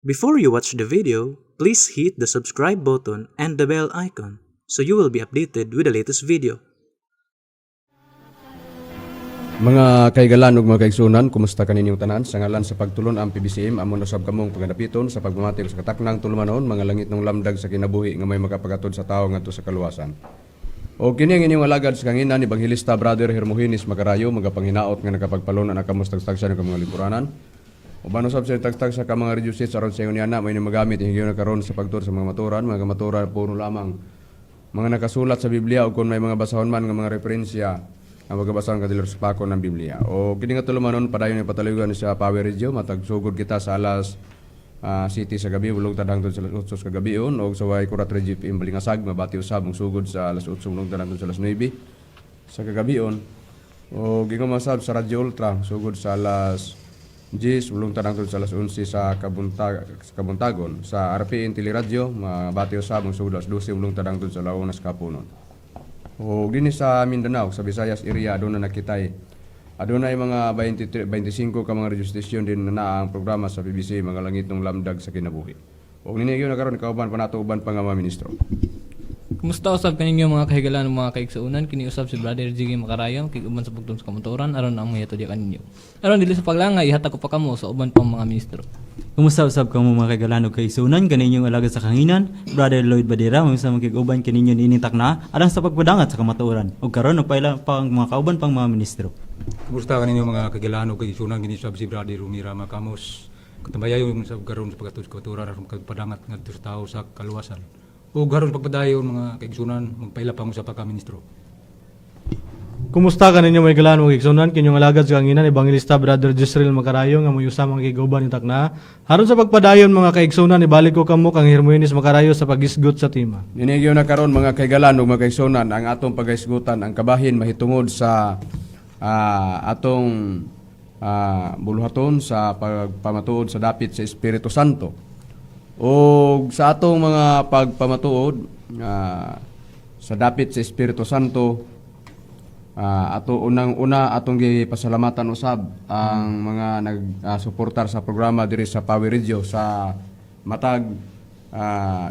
Before you watch the video, please hit the subscribe button and the bell icon so you will be updated with the latest video. Mga kaigalan ug mga kaigsunan, kumusta kaninyong tanan? Sa ngalan sa pagtulon ang PBCM, amon usab kamong pagadapiton sa pagmamatib sa kataknang tulumanon, mga langit ng lamdag sa kinabuhi nga may makapagatod sa tao ngadto sa kaluwasan. O kini ang inyong alagad sa kanginan ni Evangelista Brother Hermogenes Macarayo, magapanginaot nga nagapagpalunan ang kamustagstag sa mga lipuranan. Uban usab sa tagtag sa mga reduces aron sa ingon yana may magamit hingyo na karon sa pagtur sa mga maturan puno lamang mga nakasulat sa Biblia o kung may mga basahon man nga mga referensya ang magabasahon kadilor sa pakon ng Biblia. O kini nga tulumanon padayon ni patalugan sa Power Radio matag sugod kita sa alas City sa gabi ulog tadang sa alas 8 sa gabi on og sa way Kurat Regip imbalingasag mabati usab ang sugod sa alas 8 ulog tadang sa alas 9 sa kagabi on. O gingon masab sa Radio Ultra sugod sa alas 10 ulong tanang sa alas 11 sa Kabuntagon sa RPN Teleradio mabati usab ang sugod alas 12 ulong tanang sa Launas Kapunon. O gini sa Mindanao sa Visayas area aduna nakitay adunay mga 25 ka mga radio station din na ang programa sa PBC mga langit ng lamdag sa kinabuhi. O ninigyo na karon kauban pa nato uban pa nga mga ministro. Kumusta usab kaninyo mga kahigalan ng mga kaigsuunan? Kini usab si Brother Jiggy Macarayo kay uban sa pagtulong sa kamotoran aron ang mayato di kaninyo. Aron dili sa paglangay ihatag ko pa kamo sa uban pang mga ministro. Kumusta usab kamo mga kahigalan ug kaigsuunan kaninyong alagad sa kanginan? Brother Lloyd Badira mamsa magkiguban kaninyo niining takna alang sa pagpadangat sa kamatuoran. Ug karon payla pang mga kauban pang mga ministro. Kumusta kaninyo mga kagilaan o kaigsunan kini sab si Brother Rumira Macamos. Katambayayo yung sa karon sa pagkatod sa kamatuoran aron pagpadangat ngadto sa tao sa kaluwasan. O garon pagpadayon mga kaigsunan magpaila pa mo sa pagka-ministro. Kumusta kaninyo may galaan mga kaigsunan kinyong alagad sa kanginan Evangelista Brother Jezreel Macarayo nga moyusa mga kiguban ni takna haron sa pagpadayon mga kaigsunan ibalik ko kamo kang Hermogenes Macarayo sa pagisgot sa tema. Ninigyo na karon mga kaigalan ug mga kaigsunan ang atong pagaisgutan ang kabahin mahitungod sa atong buluhaton sa pagpamatuod sa dapit sa Espiritu Santo. O sa atong mga pagpamatuod sa dapit sa Espiritu Santo ato unang-una atong gipasalamatan usab ang mga nagsuportar sa programa diri sa Power Radio sa matag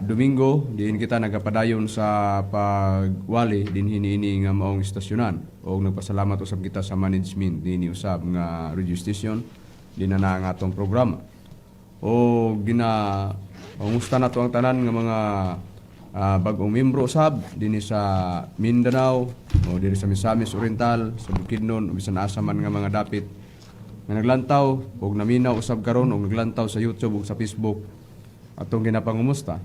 Domingo diin kita nagapadayon sa pagwali din hiniini nga maong istasyonan o nagpasalamat usab kita sa management dinhi usab nga radio station din na ang atong programa o pangusta na to ang tanan nga mga bagong membro usab dinhi sa Mindanao o diri sa Misamis Oriental sa Bukidnon o bisan asa man nga mga dapit nga naglantaw og naminaw usab karon og naglantaw sa YouTube ug sa Facebook atong ginapangumusta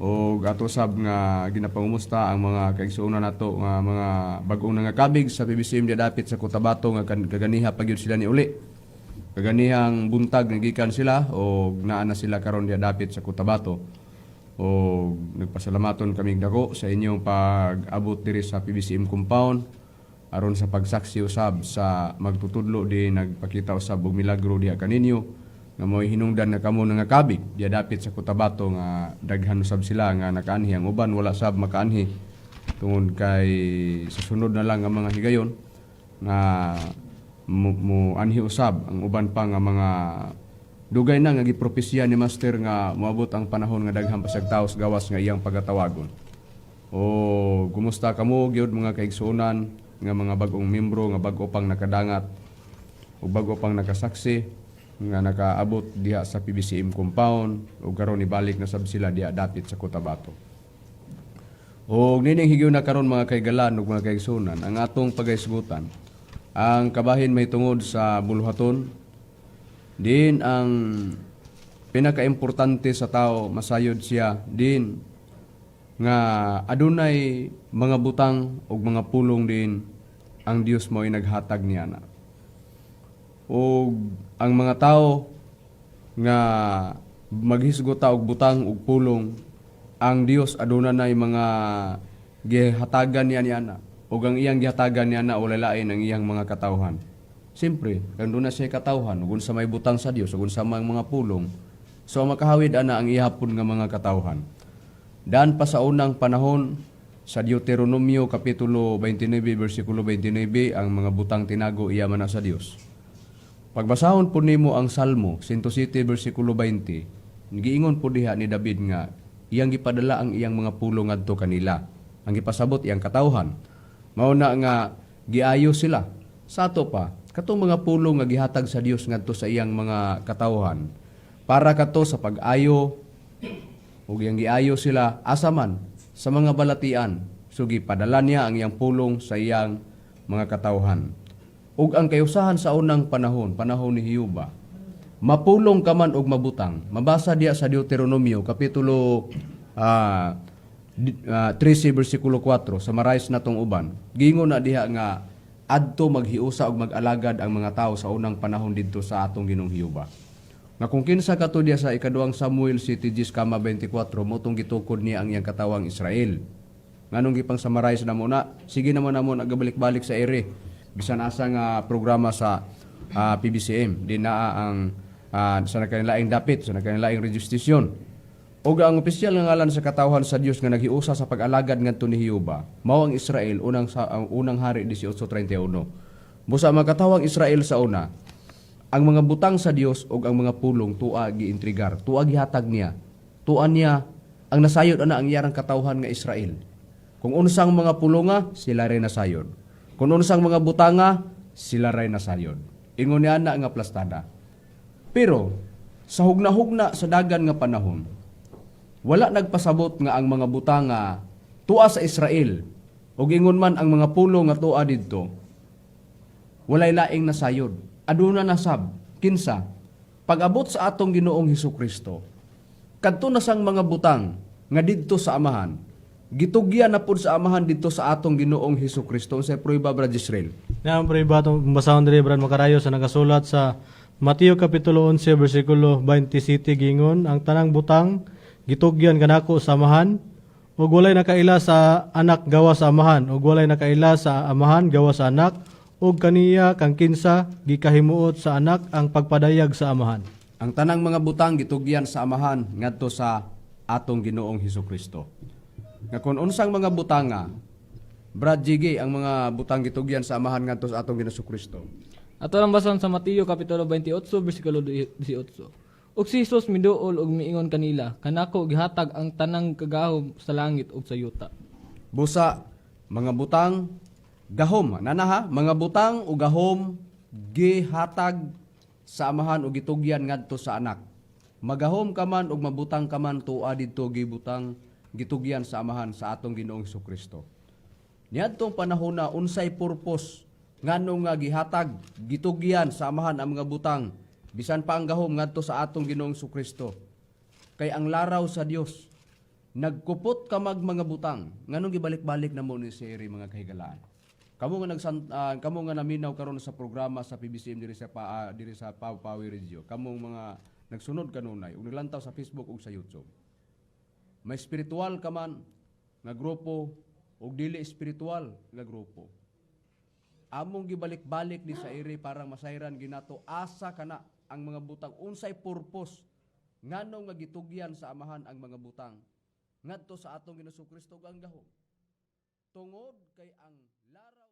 o ato sab nga ginapangumusta ang mga kaigsuonan nato nga mga bag-ong nangakabig sa PBCM dia dapit sa Cotabato nga kaganiha pagyud sila ni uli kaganihang buntag nagikan sila o naa na sila karon dia dapit sa Cotabato o nagpasalamaton kami dako sa inyong pag-abot diri sa PBCM compound aron sa pagsaksi usab sa magtutudlo di nagpakita usab og milagro diha kaninyo nga moy hinungdan na kamo nga kabig dia dapit sa Cotabato nga daghan usab sila nga nakaanhi ang uban wala sab makaanhi tungod kay sa sunod na lang ang mga higayon nga mo anhi usab ang uban pa nga mga dugay na nga gipropesya ni Master nga moabot ang panahon nga daghang pasag taos gawas nga iyang pagatawagon. O kumusta kamo gyud mga kaigsuonan nga mga bag-ong membro nga bag-o pang nakadangat o bag-o pang nakasaksi nga nakaabot diha sa PBCM compound o karon ibalik na sab sila diha dapit sa Cotabato. O nining higyo na karon mga kaigalan ug mga kaigsuonan ang atong pagaisgutan ang kabahin may tungod sa buluhaton din ang pinakaimportante sa tao masayod siya din nga adunay mga butang ug mga pulong din ang Dios mo'y naghatag niya na. O ang mga tao nga maghisgota og butang ug pulong ang Dios adunay mga gihatagan niya na ug ang iyang gihatagan niya na ulalain ang iyang mga katawhan. Siyempre, kung doon na siya katawhan, ug sa may butang sa Dios, ug sa mga pulong, so makahawid ana ang ihapon nga mga katawhan. Daan pa sa unang panahon sa Deuteronomio kapitulo 29 bersikulo 29 ang mga butang tinago iya man na sa Dios. Pagbasahon po nimo ang Salmo 107 bersikulo 20, giingon po diha ni David nga iyang gipadala ang iyang mga pulong ngadto kanila. Ang gipasabot iyang katawhan. Mao na nga giayo sila. Sa ato pa, katong mga pulong nga gihatag sa Dios ngadto sa iyang mga katawhan para kato sa pag-ayo ug iyang giayo sila asaman sa mga balatian. So gipadala niya ang iyang pulong sa iyang mga katawhan. Ug ang kayusahan sa unang panahon ni Hiyuba, mapulong ka man og mabutang. Mabasa diya sa Deuteronomio kapitulo 13 versikulo 4 sa marais natong uban. Gingon na diha nga adto maghiusa og mag-alagad ang mga tao sa unang panahon didto sa atong Ginoong Hiyuba. Nga kung kinsa kato diya sa ikaduhang Samuel City 10:24 motong gitukod niya ang iyang katawang Israel. Nganong gipang summarize na muna, sige naman namon agabalik-balik sa ere. Bisan asa nga programa sa PBCM, di na ang sa nagkanilaing dapit, sa nagkanilaing registisyon. O ang opisyal nga ngalan sa katawhan sa Dios nga naghiusa sa pag-alagad ngadto ni Hiyuba, mao ang Israel ang unang hari 18:31. Busa mga katawang Israel sa una, ang mga butang sa Dios ug ang mga pulong tua giintrigar, tua gihatag niya. Tuan niya ang nasayod ana ang iyang katawhan nga Israel. Kung unsang mga pulonga, sila ray nasayod. Kung unsang mga butanga, sila ray nasayod. Ingon niya na nga plastada. Pero sa hugna-hugna sa dagan nga panahon, wala nagpasabot nga ang mga butanga tua sa Israel. Ug ingon man ang mga pulong nga tua didto, walay laing nasayod. Aduna nasab, kinsa, pag-abot sa atong Ginoong Hesukristo, kadto na sang mga butang nga didto sa amahan, gitugyan na pud sa amahan didto sa atong Ginoong Hesukristo sa prueba Brad Israel. Na ang prueba itong basahon diri Brad Makarayo sa nagasulat sa Mateo Kapitulo 11, versikulo 27, gingon, ang tanang butang, gitugyan kanako sa amahan, ug walay nakaila sa anak gawa sa amahan, ug walay nakaila sa amahan gawa sa anak, ug kaniya kang kinsa gikahimuot sa anak ang pagpadayag sa amahan. Ang tanang mga butang gitugyan sa amahan ngadto sa atong Ginoong Hesukristo. Nga kung unsang mga butanga, Brad Jiggy, ang mga butang gitugyan sa amahan ngadto sa atong Ginoong Hesukristo. Ato lang bason sa Mateo Kapitulo 28, versikulo 18. Ug si Jesus miduol ug miingon kanila, kanako gihatag ang tanang kagahom sa langit ug sa yuta. Busa, mga butang, gahom, nanaha, mga butang o gahom, gihatag sa amahan o gitugyan ngadto sa anak. Magahom ka man o mabutang ka man tuwa didto gibutang gitugyan sa amahan sa atong Ginoong Hesukristo. Niadtong panahon na unsay purpose nganong nga gihatag gitugyan sa amahan ang mga butang bisan pa ang gahom ngadto sa atong Ginoong Hesukristo. Kay ang laraw sa Dios nagkupot ka mga butang nganong gibalik-balik na mo ni siri mga kahigalaan. Kamo nga naminaw karon sa programa sa PBCM diri sa Pawi Radio. Kamo mga nagsunod kanunay ug naglantaw sa Facebook ug sa YouTube. May spiritual ka man nga grupo ug dili spiritual nga grupo. Among gibalik-balik di sa iri para masayran ginato asa kana ang mga butang unsay purpose ngano nga gitugyan sa amahan ang mga butang ngadto sa atong Ginoong Hesukristo ang gahom. Tungod kay ang laraw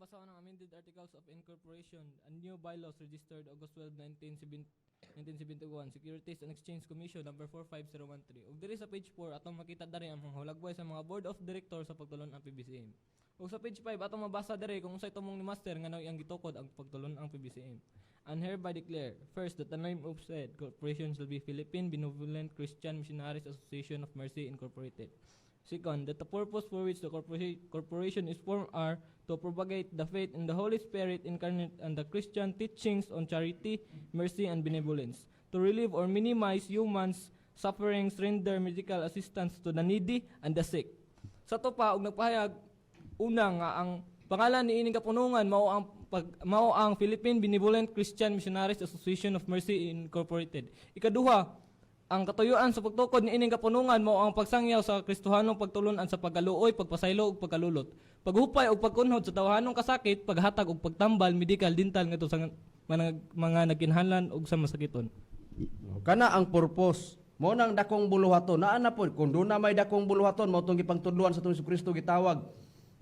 basahon ng amended Articles of Incorporation and new bylaws registered August 12, 1971, Securities and Exchange Commission number 45013. Ug diri sa page 4 atong makita dari ang mga hulagway sa mga Board of Directors sa pagtulon ang PBCM. Ug sa page 5 atong mabasa diri kung unsay tumong ni Master nga ang gitukod ang pagtulon ang PBCM. And hereby declare, first, that the name of said corporation shall be Philippine Benevolent Christian Missionaries Association of Mercy Incorporated. Second, that the purpose for which the corporation is formed are to propagate the faith in the Holy Spirit incarnate and the Christian teachings on charity, mercy, and benevolence, to relieve or minimize humans' sufferings, render medical assistance to the needy and the sick. Sa to pa, og nagpahayag, una nga ang pangalan ni ining kapunungan mao ang Philippine Benevolent Christian Missionaries Association of Mercy Incorporated. Ikaduha, ang katuyuan sa pagtukod ni ining kapunungan mao ang pagsangyaw sa Kristohanong pagtulunan sa pagaluoy, pagpasaylo ug pagkalulot, paghupay ug pagkunhod sa tawhanong kasakit, paghatag ug pagtambal medical dental ngadto sa mga nagkinahanglan ug sa masakiton. Kana ang purpose mo nang dakong buluhaton. Naa na po kun do na may dakong buluhaton mao tong gipangtudloan sa tong Kristo gitawag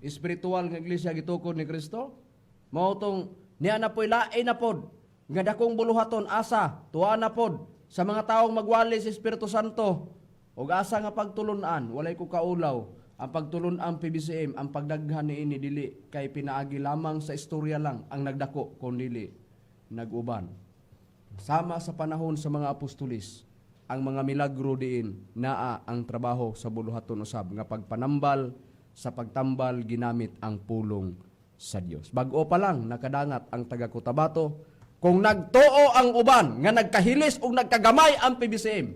espiritual nga iglesia gitukod ni Kristo. Mao tong niya na po'y lain na pod nga dakong buluhaton asa tuwa na pod sa mga taong magwali sa Espiritu Santo ug asa nga pagtulunan walay ko kaulaw ang pagtulun-an PBCM ang pagdaghan niini dili kay pinaagi lamang sa istorya lang ang nagdako kun dili naguban sama sa panahon sa mga apostolis ang mga milagro diin naa ang trabaho sa buluhaton usab nga pagpanambal sa pagtambal ginamit ang pulong sa Dios. Bag-o pa lang nakadangat ang taga Cotabato kung nagtuo ang uban nga nagkahilis o nagkagamay ang PBCM,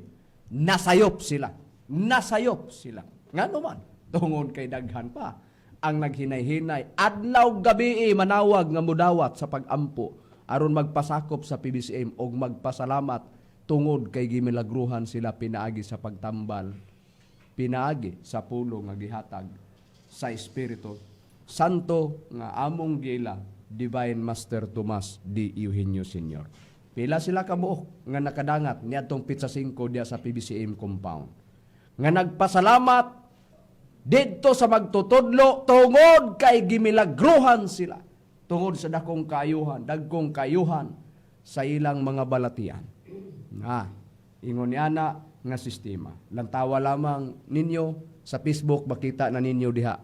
nasayop sila. Nasayop sila. Ngano man tungod kay daghan pa ang naghinay-hinay adlaw gabi manawag nga mudawat sa pagampo aron magpasakop sa PBCM og magpasalamat tungod kay gimilagruhan sila pinaagi sa pagtambal, pinaagi sa pulong nga gihatag sa Espiritu Santo nga among gila Divine Master Tomas D. Eugenio Sr. Pila sila kabuok nga nakadangat niadtong Pizza 5 diya sa PBCM compound. Nga nagpasalamat didto sa magtutudlo tungod kay gimilagruhan sila. Tungod sa dagkong kayuhan sa ilang mga balatian. Ingon niana nga sistema. Lantawa lamang ninyo sa Facebook makita na ninyo diha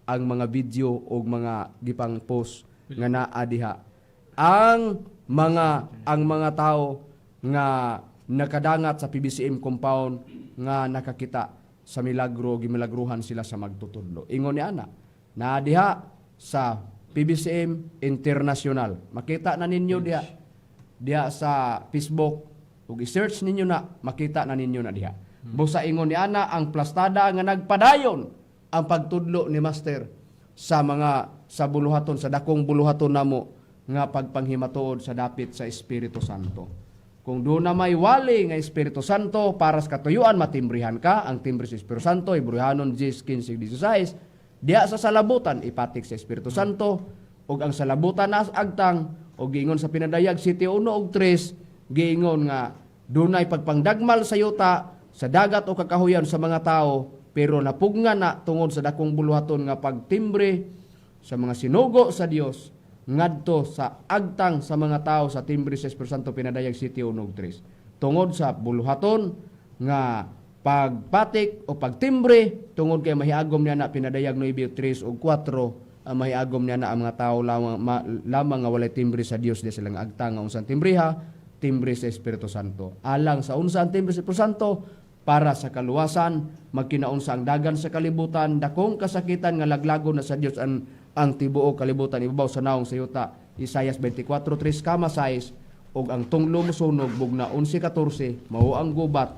ang mga video o mga gipang post nga naa diha. Ang mga tao nga nakadangat sa PBCM compound nga nakakita sa milagro, gimilagruhan sila sa magtutudlo. Ingon ni ana, naa diha sa PBCM International. Makita na ninyo diha sa Facebook ug i-search ninyo na makita na ninyo na diha. Busa ingon ni ana ang plastada nga nagpadayon ang pagtudlo ni Master sa buluhaton, sa dakong buluhaton namo nga pagpanghimatuod sa dapit sa Espiritu Santo. Kung doon na may wali nga Espiritu Santo para sa katuyuan matimbrihan ka, ang timbre sa Espiritu Santo Hebrehanon 10:15-16, diya sa salabutan ipatik sa Espiritu Santo ug ang salabutan na agtang ug giingon sa pinadayag 7:1 ug 3 giingon nga dunay pagpangdagmal sa yuta sa dagat o kakahuyan sa mga tao pero napugna na tungod sa dakong buluhaton nga pagtimbre sa mga sinugo sa Dios ngadto sa agtang sa mga tao sa timbre sa Espiritu Santo pinadayag 7:1-3 tungod sa buluhaton nga pagpatik o pagtimbre tungod kay mahiagom niya na pinadayag 9:3 ug 4 ang mahiagom niya na ang mga tao lamang nga walay timbre sa Dios di silang agtang nga unsang timbriha timbre sa Espiritu Santo alang sa unsang timbre sa Espiritu Santo para sa kaluwasan, magkinaunsa ang dagan sa kalibutan, dakong kasakitan nga laglago na sa Dios ang tibuok kalibutan ibabaw sa naong sa yuta. Isaias 24:3 kama 6 ug ang tunglo mosunog bugna 11:14 mao ang gubat,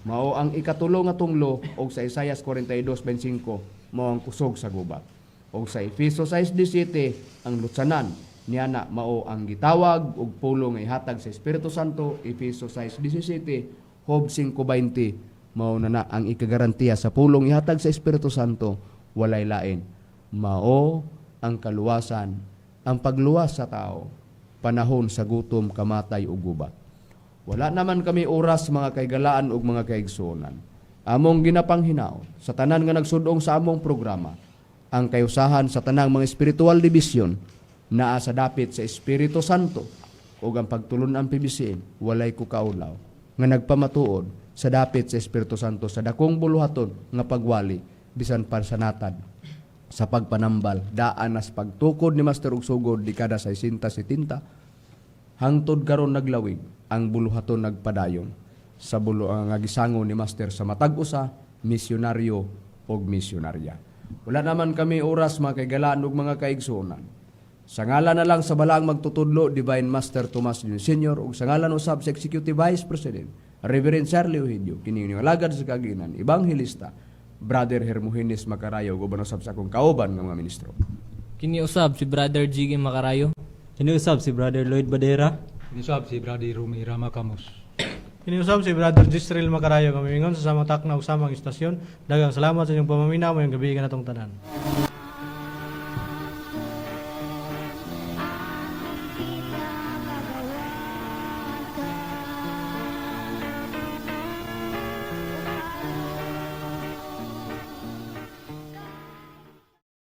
mao ang ikatulo nga tunglo ug sa Isaias 42:25 mao ang kusog sa gubat. Ug sa Efeso 6:17 ang lutsanan niana mao ang gitawag ug pulong nga ihatag sa Espiritu Santo. Efeso 6:17 Job 5:20 mao na ang ikagarantiya sa pulong ihatag sa Espiritu Santo walay lain mao ang kaluwasan ang pagluwas sa tao panahon sa gutom, kamatay ug gubat. Wala naman kami oras mga kaigalaan ug mga kaigsuonan. Among ginapanghinaw sa tanan nga nagsudong sa among programa ang kayusahan sa tanang mga spiritual division naa sa dapit sa Espiritu Santo ug ang pagtulon ang PBCN walay ko kaulaw nga nagpamatuod sa dapit sa Espiritu Santo sa dakong buluhaton nga pagwali bisan pansanatad sa pagpanambal daan nas pagtukod ni Master og sugod dekada 60-70 hangtod karon naglawig ang buluhaton nagpadayon sa nga gisango ni Master sa matag usa misyonaryo og misyonarya. Wala naman kami oras mga kaigalaan ug mga kaigsuonan. Sa ngalan na lang sa balaang magtutudlo Divine Master Tomas Sr. ug sa ngalan usab sa Executive Vice President Reverend Charlie Ohidio kini nga alagad sa kaginan Ebanghelista Brother Hermogenes Macarayo ug usab sa akong kauban nga mga ministro. Kini usab si Brother Jiggy Macarayo. Kiniusap si Brother Lloyd Badera. Ginisab si Brother Rumira Macamos. Kiniusap si Brother Gisril Macarayo kami ingon sa samang takna ug samang istasyon. Daghang salamat sa inyong pamaminaw mayong gabi kanatong tanan.